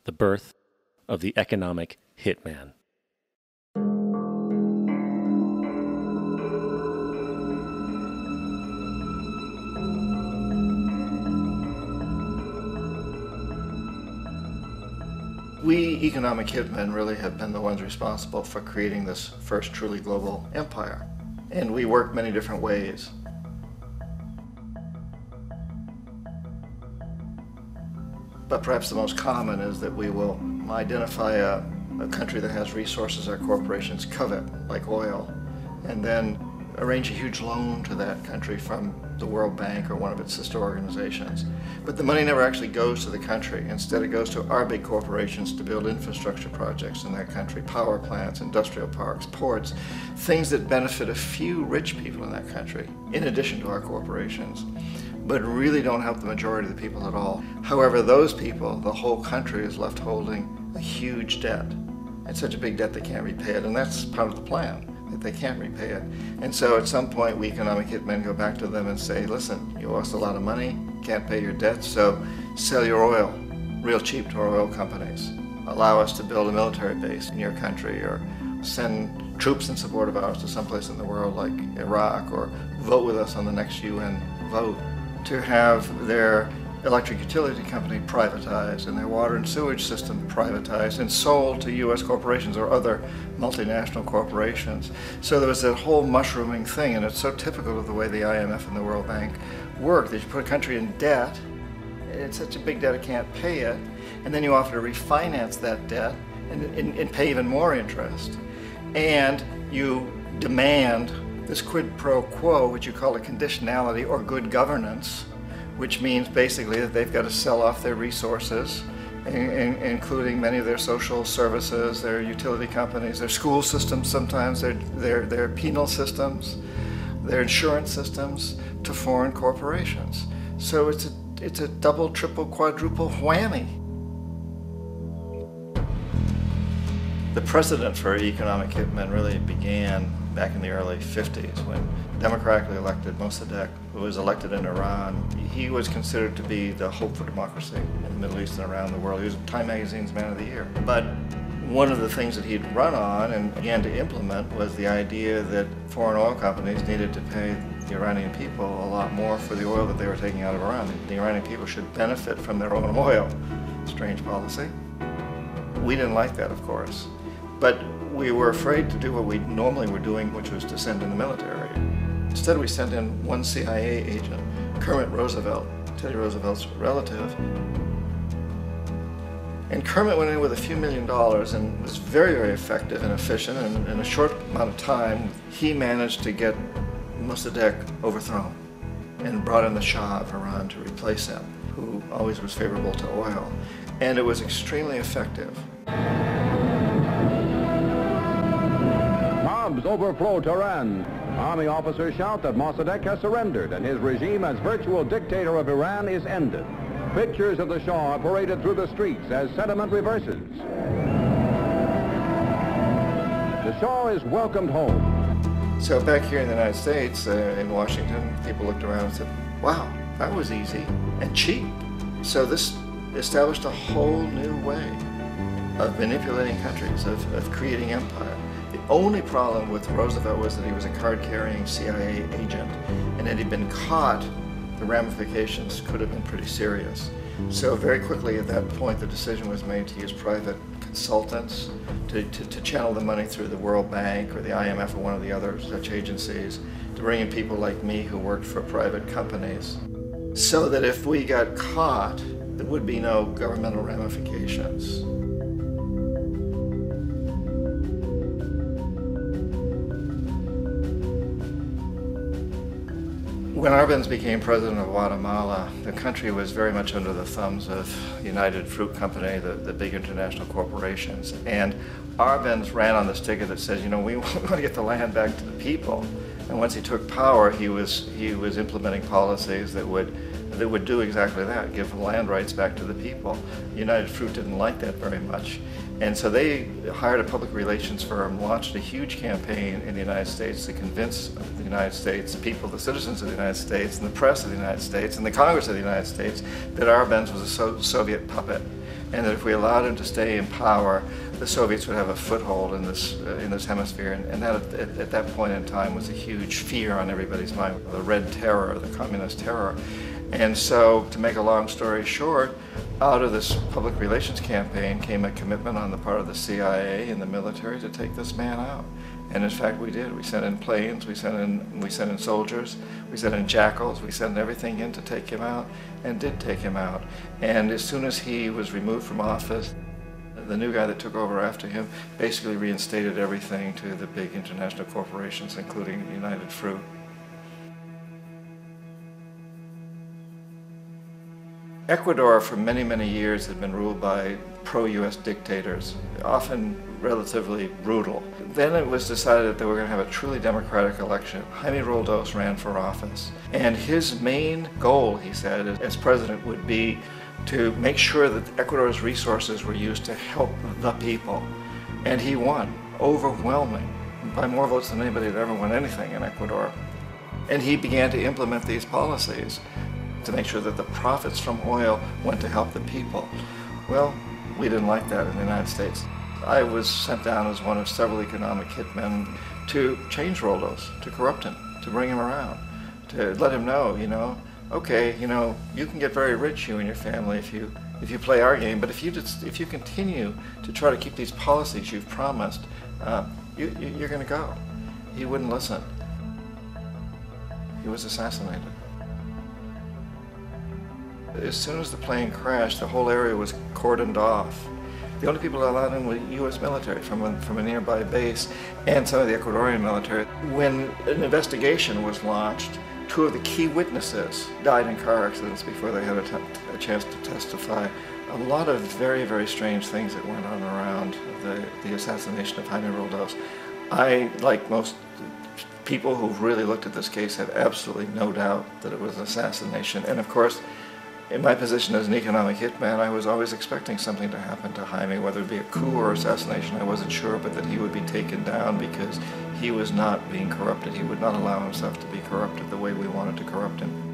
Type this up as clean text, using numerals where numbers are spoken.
the birth of the economic hitman. We economic hitmen really have been the ones responsible for creating this first truly global empire. And we work many different ways. But perhaps the most common is that we will identify a country that has resources our corporations covet, like oil, and then arrange a huge loan to that country from the World Bank or one of its sister organizations. But the money never actually goes to the country. Instead, it goes to our big corporations to build infrastructure projects in that country, power plants, industrial parks, ports, things that benefit a few rich people in that country, in addition to our corporations, but really don't help the majority of the people at all. However, those people, the whole country is left holding a huge debt. It's such a big debt they can't repay it, and that's part of the plan, that they can't repay it. And so at some point, we economic hitmen go back to them and say, listen, you owe us a lot of money, can't pay your debt, so sell your oil real cheap to our oil companies. Allow us to build a military base in your country, or send troops in support of ours to someplace in the world like Iraq, or vote with us on the next UN vote. To have their electric utility company privatized and their water and sewage system privatized and sold to U.S. corporations or other multinational corporations. So there was that whole mushrooming thing, and it's so typical of the way the IMF and the World Bank work, that you put a country in debt, it's such a big debt it can't pay it, and then you offer to refinance that debt and pay even more interest. And you demand this quid pro quo, which you call a conditionality or good governance, which means basically that they've got to sell off their resources, including many of their social services, their utility companies, their school systems sometimes, their penal systems, their insurance systems, to foreign corporations. So it's a double, triple, quadruple whammy. The precedent for economic hitmen really began back in the early 50s when democratically elected Mossadegh, who was elected in Iran, he was considered to be the hope for democracy in the Middle East and around the world. He was Time Magazine's Man of the Year. But one of the things that he'd run on and began to implement was the idea that foreign oil companies needed to pay the Iranian people a lot more for the oil that they were taking out of Iran. The Iranian people should benefit from their own oil. Strange policy. We didn't like that, of course. But we were afraid to do what we normally were doing, which was to send in the military. Instead, we sent in one CIA agent, Kermit Roosevelt, Teddy Roosevelt's relative. And Kermit went in with a few $1 million and was very, very effective and efficient. And in a short amount of time, he managed to get Mossadegh overthrown and brought in the Shah of Iran to replace him, who always was favorable to oil. And it was extremely effective. Mobs overflow Tehran. Army officers shout that Mossadegh has surrendered and his regime as virtual dictator of Iran is ended. Pictures of the Shah are paraded through the streets as sentiment reverses. The Shah is welcomed home. So back here in the United States, in Washington, people looked around and said, wow, that was easy and cheap. So this established a whole new way of manipulating countries, of creating empire. The only problem with Roosevelt was that he was a card-carrying CIA agent, and had he been caught, the ramifications could have been pretty serious. So very quickly at that point, the decision was made to use private consultants to channel the money through the World Bank or the IMF or one of the other such agencies, to bring in people like me who worked for private companies, so that if we got caught, there would be no governmental ramifications. When Arbenz became president of Guatemala, the country was very much under the thumbs of United Fruit Company, the big international corporations. And Arbenz ran on this ticket that says, you know, we want to get the land back to the people. And once he took power, he was implementing policies that would do exactly that, give land rights back to the people. United Fruit didn't like that very much. And so they hired a public relations firm, launched a huge campaign in the United States to convince the United States people, the citizens of the United States, and the press of the United States, and the Congress of the United States, that Arbenz was a Soviet puppet, and that if we allowed him to stay in power, the Soviets would have a foothold in this hemisphere, and that at that point in time was a huge fear on everybody's mind, the Red Terror, the Communist terror. And so, to make a long story short, out of this public relations campaign came a commitment on the part of the CIA and the military to take this man out. And in fact, we did. We sent in planes, we sent in soldiers, we sent in jackals, we sent everything in to take him out, and did take him out. And as soon as he was removed from office, the new guy that took over after him basically reinstated everything to the big international corporations, including United Fruit. Ecuador for many, many years had been ruled by pro-US dictators, often relatively brutal. Then it was decided that they were going to have a truly democratic election. Jaime Roldos ran for office, and his main goal, he said, as president would be to make sure that Ecuador's resources were used to help the people. And he won, overwhelming, by more votes than anybody had ever won anything in Ecuador. And he began to implement these policies to make sure that the profits from oil went to help the people. Well, we didn't like that in the United States. I was sent down as one of several economic hitmen to change Roldos, to corrupt him, to bring him around, to let him know, okay, you can get very rich, you and your family, if you play our game, but if you continue to try to keep these policies you've promised, you're going to go. He wouldn't listen. He was assassinated. As soon as the plane crashed, the whole area was cordoned off. The only people allowed in were U.S. military from a nearby base and some of the Ecuadorian military. When an investigation was launched, 2 of the key witnesses died in car accidents before they had a chance to testify. A lot of very, very strange things that went on around the assassination of Jaime Roldos. I, like most people who've really looked at this case, have absolutely no doubt that it was an assassination. And of course, in my position as an economic hitman, I was always expecting something to happen to Jaime, whether it be a coup or assassination, I wasn't sure, but that he would be taken down because he was not being corrupted. He would not allow himself to be corrupted the way we wanted to corrupt him.